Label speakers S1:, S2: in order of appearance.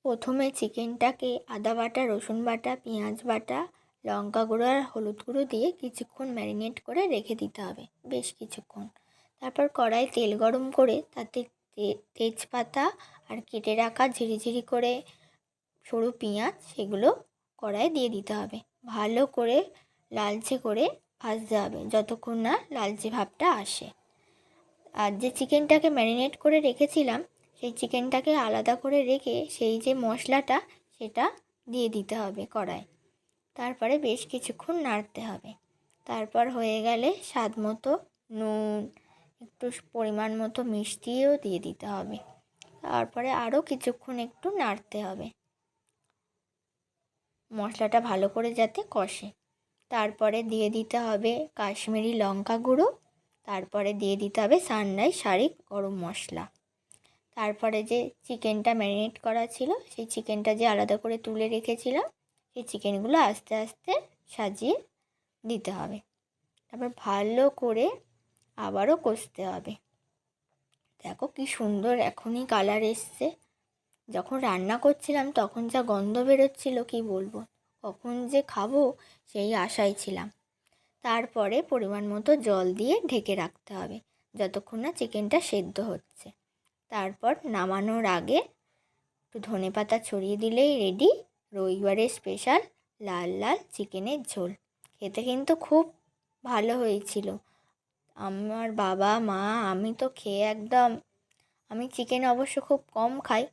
S1: প্রথমে চিকেনটাকে আদা বাটা, রসুন বাটা, পেঁয়াজ বাটা, লঙ্কা গুঁড়ো আর হলুদ গুঁড়ো দিয়ে কিছুক্ষণ ম্যারিনেট করে রেখে দিতে হবে, বেশ কিছুক্ষণ। তারপর কড়াই তেল গরম করে তাতে তেজপাতা আর কেটে রাখা ঝিরিঝিরি করে সরু পেঁয়াজ সেগুলো কড়াইয়ে দিয়ে দিতে হবে। ভালো করে লালচে করে ভাজতে হবে যতক্ষণ না লালচে ভাবটা আসে। আর যে চিকেনটাকে ম্যারিনেট করে রেখেছিলাম সেই চিকেনটাকে আলাদা করে রেখে সেই যে মশলাটা সেটা দিয়ে দিতে হবে কড়ায়। তারপরে বেশ কিছুক্ষণ নাড়তে হবে। তারপর হয়ে গেলে স্বাদ মতো নুন, একটু পরিমাণ মতো মিষ্টিও দিয়ে দিতে হবে। তারপরে আরও কিছুক্ষণ একটু নাড়তে হবে মশলাটা ভালো করে যাতে কষে। তারপরে দিয়ে দিতে হবে কাশ্মীরি লঙ্কা গুঁড়ো, তারপরে দিয়ে দিতে হবে সানরাইজ শাড়ি গরম মশলা। তারপরে যে চিকেনটা ম্যারিনেট করা ছিল সেই চিকেনটা যে আলাদা করে তুলে রেখেছিলাম সেই চিকেনগুলো আস্তে আস্তে সাজিয়ে দিতে হবে। তারপর ভালো করে আবারও কষতে হবে। দেখো কি সুন্দর এখনই কালার এসছে। যখন রান্না করছিলাম তখন যা গন্ধ বেরোচ্ছিল কি বলবো, কখন যে খাবো সেই আশায় ছিলাম। তারপরে পরিমাণ মতো জল দিয়ে ঢেকে রাখতে হবে যতক্ষণ না চিকেনটা সেদ্ধ হচ্ছে। তারপর নামানোর আগে একটু ধনেপাতা ছড়িয়ে দিলেই রেডি রবিবারের স্পেশাল লাল লাল চিকেনের ঝোল। খেতে কিন্তু খুব ভালো হয়েছিল। আমার বাবা, মা, আমি তো খেয়ে একদম, আমি চিকেন অবশ্য খুব কম খাই,